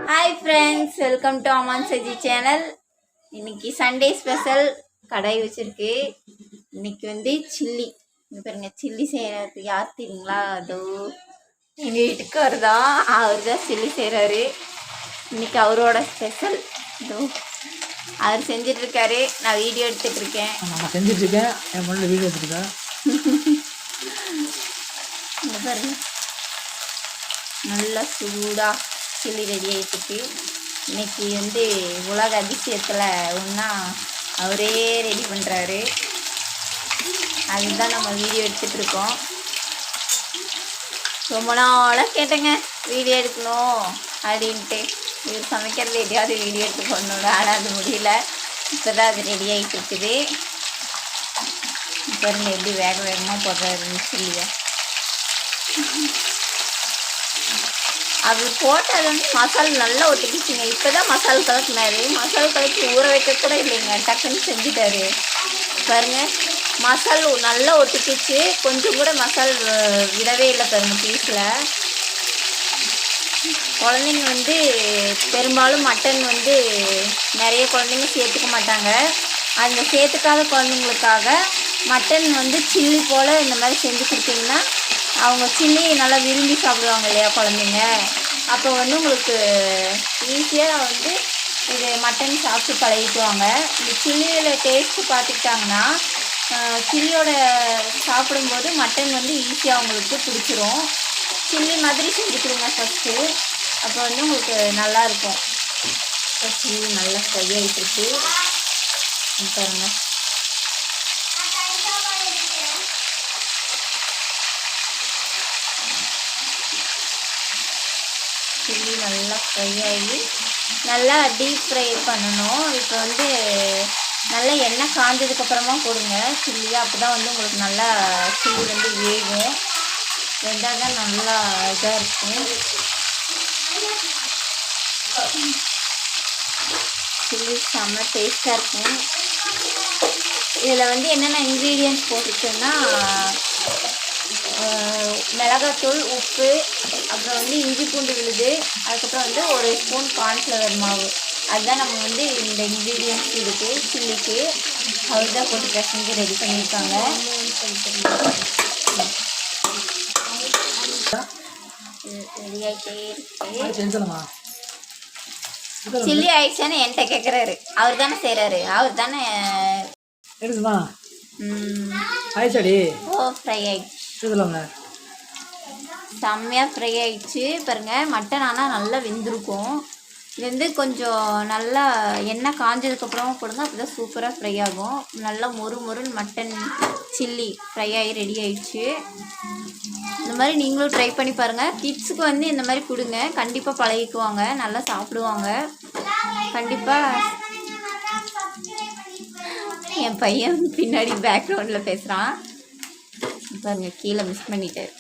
Hi friends, welcome to Aman Saji channel. இன்னைக்கு Sunday special கடை வச்சிருக்கு. இன்னைக்கு வந்து சில்லி பாருங்க. சில்லி செய்யறது யார் தெரியுங்களா? அதோ எங்கள் வீட்டுக்கார் தான். அவர் தான் சில்லி செய்கிறாரு. இன்னைக்கு அவரோட ஸ்பெஷல். இதோ அவர் செஞ்சிட்ருக்காரு. நான் வீடியோ எடுத்துகிட்டு இருக்கேன். நான் செஞ்சிட்ருக்கேன். என் முன்னாடி வீடியோ எடுத்துருக்கேன். இங்கே பாருங்க, நல்லா சூடாக சில்லி ரெடி ஆகிட்டுருக்கு. இன்னைக்கு வந்து உலக அதிசயத்தில் ஒன்றா அவரே ரெடி பண்ணுறாரு. அதுதான் நம்ம வீடியோ எடுத்துகிட்ருக்கோம். ரொம்ப நாளாக கேட்டேங்க வீடியோ எடுக்கணும் அப்படின்ட்டு. இவர் சமைக்கிறது எதையாவது வீடியோ எடுத்து பண்ணணும், ஆனால் அது முடியல. இப்போ தான் அது ரெடி ஆகிட்டு இருக்குது. பாருங்க எப்படி வேக வேகமாக போடுறாரு சில்லியை. அது போட்டது வந்து மசாலா நல்லா ஒட்டிக்கிச்சிங்க. இப்போ தான் மசாலா கலக்குனாரு. மசாலா கலக்கி ஊற வைக்க கூட இல்லைங்க, டக்குன்னு செஞ்சுட்டாரு. பாருங்க, மசாலா நல்லா ஒட்டிக்கிச்சு. கொஞ்சம் கூட மசாலா விடவே இல்லை பாருங்க பீஸில். குழந்தைங்க வந்து பெரும்பாலும் மட்டன் வந்து நிறைய குழந்தைங்க சேர்த்துக்க மாட்டாங்க. அந்த சேர்த்துக்காத குழந்தைங்களுக்காக மட்டன் வந்து சில்லி போல் இந்த மாதிரி செஞ்சு கொடுத்தீங்கன்னா அவங்க சில்லி நல்லா விரும்பி சாப்பிடுவாங்க இல்லையா குழந்தைங்க. அப்போ வந்து உங்களுக்கு ஈஸியாக வந்து இது மட்டன் சாப்பிட்டு பழகிக்குவாங்க. இந்த சில்லியில் டேஸ்ட்டு பார்த்துக்கிட்டாங்கன்னா சில்லியோட சாப்பிடும்போது மட்டன் வந்து ஈஸியாக அவங்களுக்கு பிடிச்சிரும். சில்லி மாதிரி செஞ்சு கொடுங்க ஃபஸ்ட்டு. அப்போ வந்து உங்களுக்கு நல்லாயிருக்கும். இப்போ சில்லி நல்லா ஃப்ரை ஆகிட்டுருக்கு பாருங்க. சில்லி நல்லா ஃப்ரை ஆகி நல்லா டீப் ஃப்ரை பண்ணணும். இப்போ வந்து நல்லா எண்ணெய் காஞ்சதுக்கப்புறமா போடுங்க சில்லியாக. அப்போ தான் வந்து உங்களுக்கு நல்லா சில்லி வந்து வேகும். வெந்தால் தான் நல்லா இதாக இருக்கும். சில்லி செம்ம டேஸ்ட்டாக இருக்கும். இதில் வந்து என்னென்ன இன்க்ரீடியன்ட்ஸ் போட்டுருக்குன்னா மிளகாத்தூள், உப்பு, அப்புறம் வந்து இஞ்சி பூண்டு விழுது, அதுக்கப்புறம் வந்து ஒரு ஸ்பூன் கார்ன்ஃப்ளவர் மாவு. அதுதான் நம்ம வந்து இந்த இன்க்ரீடியன்ட்ஸ் இருக்குது சில்லிக்கு. அவர் தான் போட்டு பிசைஞ்சு ரெடி பண்ணியிருக்காங்க. ரெடி ஆகிட்டே இருக்கு. சில்லி ஆயிடுச்சான்னு என்கிட்ட கேட்குறாரு. அவர் தானே செய்கிறாரு, அவர் தானே. ஓ, ஃப்ரை ஆயிடுச்சு. செம்மையாக ஃப்ரை ஆகிடுச்சு பாருங்கள். மட்டன் ஆனால் நல்லா வெந்திருக்கும். இது வந்து கொஞ்சம் நல்லா எண்ணெய் காஞ்சதுக்கப்புறமா போடுங்க, அப்போ தான் சூப்பராக ஃப்ரை ஆகும். நல்லா மொறுன்னு மட்டன் சில்லி ஃப்ரை ஆகி ரெடி ஆகிடுச்சு. இந்த மாதிரி நீங்களும் ட்ரை பண்ணி பாருங்கள். கிட்ஸுக்கு வந்து இந்த மாதிரி கொடுங்க, கண்டிப்பாக பழகிக்குவாங்க, நல்லா சாப்பிடுவாங்க கண்டிப்பாக. என் பையன் பின்னாடி பேக்ரவுண்டில் பேசுகிறான் பாருங்க, கீழே மிஸ் பண்ணிட்டேன்.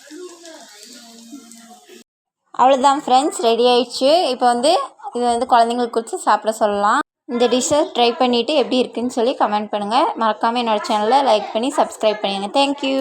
அவ்வளோதான் ஃப்ரெண்ட்ஸ், ரெடி ஆயிடுச்சு. இப்போ வந்து இது வந்து குழந்தைங்களுக்கு கொடுத்து சாப்பிட சொல்லலாம். இந்த டிஷ்ஷை ட்ரை பண்ணிவிட்டு எப்படி இருக்குதுன்னு சொல்லி கமெண்ட் பண்ணுங்கள். மறக்காமல் என்னோடய சேனலை லைக் பண்ணி சப்ஸ்கிரைப் பண்ணிடுங்க. தேங்க்யூ.